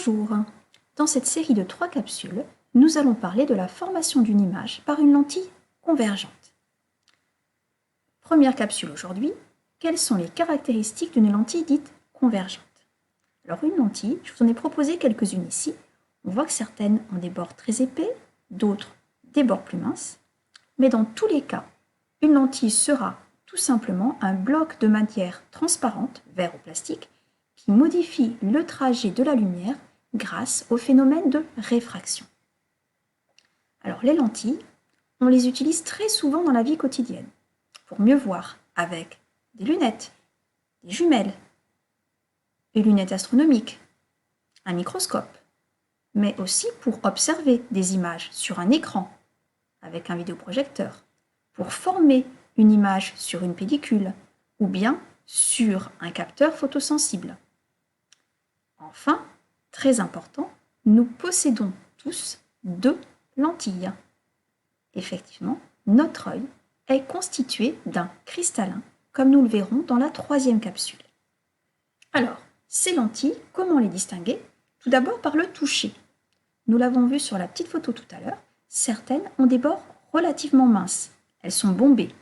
Bonjour. Dans cette série de 3 capsules, nous allons parler de la formation d'une image par une lentille convergente. Première capsule aujourd'hui, quelles sont les caractéristiques d'une lentille dite convergente? Alors une lentille, je vous en ai proposé quelques-unes ici. On voit que certaines ont des bords très épais, d'autres des bords plus minces. Mais dans tous les cas, une lentille sera tout simplement un bloc de matière transparente, verre ou plastique, qui modifie le trajet de la lumière grâce au phénomène de réfraction. Alors les lentilles, on les utilise très souvent dans la vie quotidienne, pour mieux voir avec des lunettes, des jumelles, des lunettes astronomiques, un microscope, mais aussi pour observer des images sur un écran avec un vidéoprojecteur, pour former une image sur une pellicule ou bien sur un capteur photosensible. Enfin, très important, nous possédons tous 2 lentilles. Effectivement, notre œil est constitué d'un cristallin, comme nous le verrons dans la 3e capsule. Alors, ces lentilles, comment les distinguer? Tout d'abord par le toucher. Nous l'avons vu sur la petite photo tout à l'heure, certaines ont des bords relativement minces. Elles sont bombées.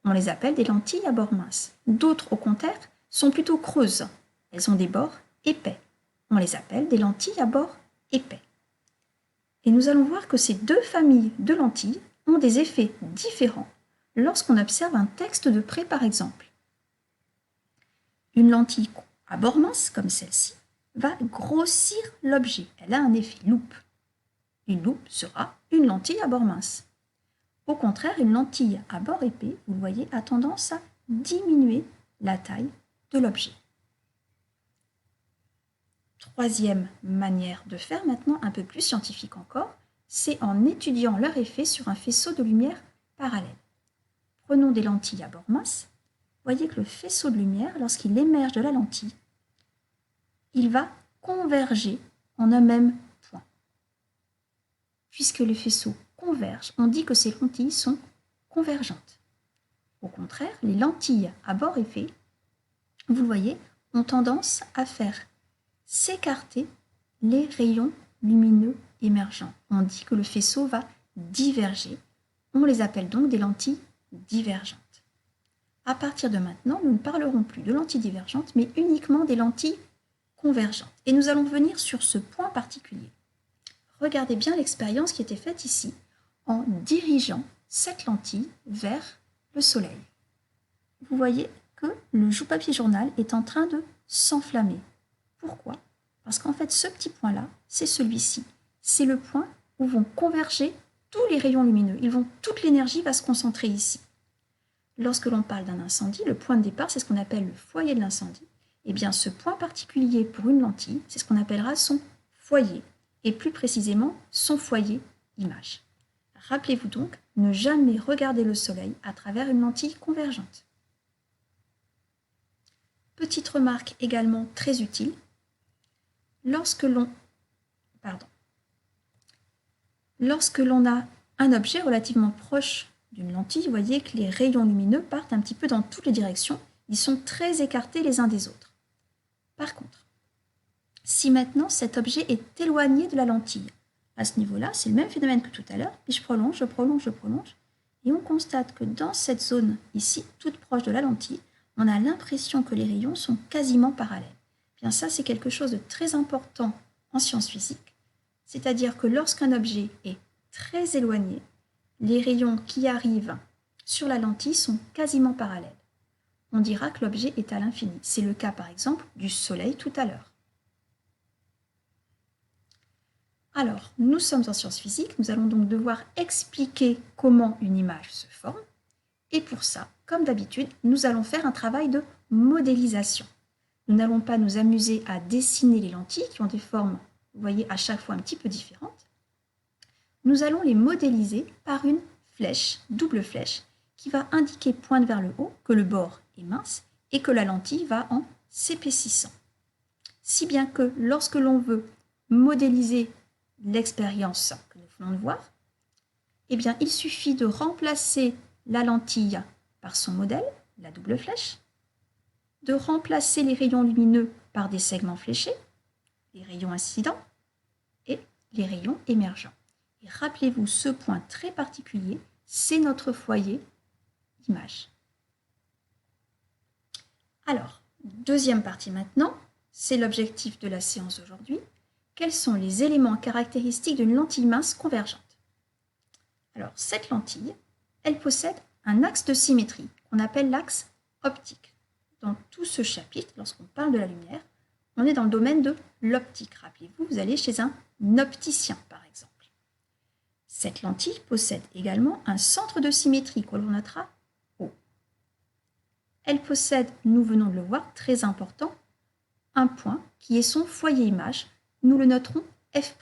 On les appelle des lentilles à bords minces. D'autres, au contraire, sont plutôt creuses. Elles ont des bords épais. On les appelle des lentilles à bords épais. Et nous allons voir que ces 2 familles de lentilles ont des effets différents lorsqu'on observe un texte de près par exemple. Une lentille à bord mince, comme celle-ci, va grossir l'objet. Elle a un effet loupe. Une loupe sera une lentille à bord mince. Au contraire, une lentille à bord épais, vous le voyez, a tendance à diminuer la taille de l'objet. 3e manière de faire, maintenant un peu plus scientifique encore, c'est en étudiant leur effet sur un faisceau de lumière parallèle. Prenons des lentilles à bord mince. Voyez que le faisceau de lumière, lorsqu'il émerge de la lentille, il va converger en un même point. Puisque les faisceaux convergent, on dit que ces lentilles sont convergentes. Au contraire, les lentilles à bord épais, vous le voyez, ont tendance à faire s'écarter les rayons lumineux émergents. On dit que le faisceau va diverger. On les appelle donc des lentilles divergentes. À partir de maintenant, nous ne parlerons plus de lentilles divergentes, mais uniquement des lentilles convergentes. Et nous allons venir sur ce point particulier. Regardez bien l'expérience qui était faite ici en dirigeant cette lentille vers le soleil. Vous voyez que le joue-papier journal est en train de s'enflammer. Pourquoi? Parce qu'en fait, ce petit point-là, c'est celui-ci. C'est le point où vont converger tous les rayons lumineux. Toute l'énergie va se concentrer ici. Lorsque l'on parle d'un incendie, le point de départ, c'est ce qu'on appelle le foyer de l'incendie. Eh bien, ce point particulier pour une lentille, c'est ce qu'on appellera son foyer, et plus précisément son foyer image. Rappelez-vous donc, ne jamais regarder le soleil à travers une lentille convergente. Petite remarque également très utile, lorsque l'on a un objet relativement proche d'une lentille, vous voyez que les rayons lumineux partent un petit peu dans toutes les directions. Ils sont très écartés les uns des autres. Par contre, si maintenant cet objet est éloigné de la lentille, à ce niveau-là, c'est le même phénomène que tout à l'heure, puis je prolonge, et on constate que dans cette zone ici, toute proche de la lentille, on a l'impression que les rayons sont quasiment parallèles. Bien ça, c'est quelque chose de très important en sciences physiques, c'est-à-dire que lorsqu'un objet est très éloigné, les rayons qui arrivent sur la lentille sont quasiment parallèles. On dira que l'objet est à l'infini. C'est le cas par exemple du soleil tout à l'heure. Alors, nous sommes en sciences physiques, nous allons donc devoir expliquer comment une image se forme. Et pour ça, comme d'habitude, nous allons faire un travail de modélisation. Nous n'allons pas nous amuser à dessiner les lentilles qui ont des formes, vous voyez, à chaque fois un petit peu différentes. Nous allons les modéliser par une flèche, double flèche, qui va indiquer, pointe vers le haut, que le bord est mince et que la lentille va en s'épaississant. Si bien que lorsque l'on veut modéliser l'expérience que nous venons de voir, eh bien, il suffit de remplacer la lentille par son modèle, la double flèche, de remplacer les rayons lumineux par des segments fléchés, les rayons incidents et les rayons émergents. Et rappelez-vous ce point très particulier, c'est notre foyer image. Alors, deuxième partie maintenant, c'est l'objectif de la séance d'aujourd'hui. Quels sont les éléments caractéristiques d'une lentille mince convergente? Alors, cette lentille, elle possède un axe de symétrie qu'on appelle l'axe optique. Dans tout ce chapitre, lorsqu'on parle de la lumière, on est dans le domaine de l'optique. Rappelez-vous, vous allez chez un opticien, par exemple. Cette lentille possède également un centre de symétrie que l'on notera haut. Elle possède, nous venons de le voir, très important, un point qui est son foyer image. Nous le noterons F'.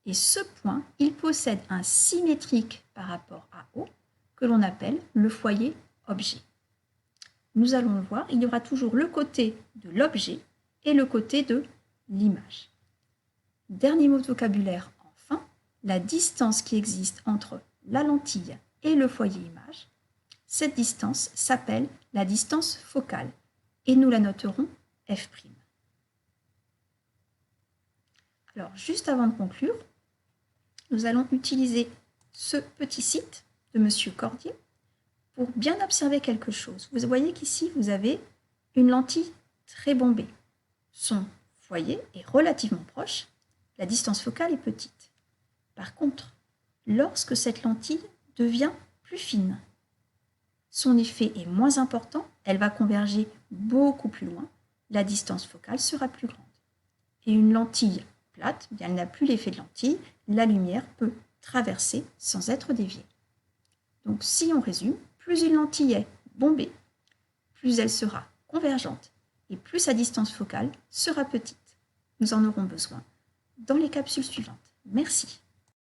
Et ce point, il possède un symétrique par rapport à O que l'on appelle le foyer objet. Nous allons le voir, il y aura toujours le côté de l'objet et le côté de l'image. Dernier mot de vocabulaire enfin, la distance qui existe entre la lentille et le foyer image. Cette distance s'appelle la distance focale et nous la noterons F'. Alors, juste avant de conclure, nous allons utiliser ce petit site de M. Cordier pour bien observer quelque chose. Vous voyez qu'ici, vous avez une lentille très bombée. Son foyer est relativement proche, la distance focale est petite. Par contre, lorsque cette lentille devient plus fine, son effet est moins important, elle va converger beaucoup plus loin, la distance focale sera plus grande. Et une lentille plate, bien, elle n'a plus l'effet de lentille, la lumière peut traverser sans être déviée. Donc si on résume, plus une lentille est bombée, plus elle sera convergente et plus sa distance focale sera petite. Nous en aurons besoin dans les capsules suivantes. Merci.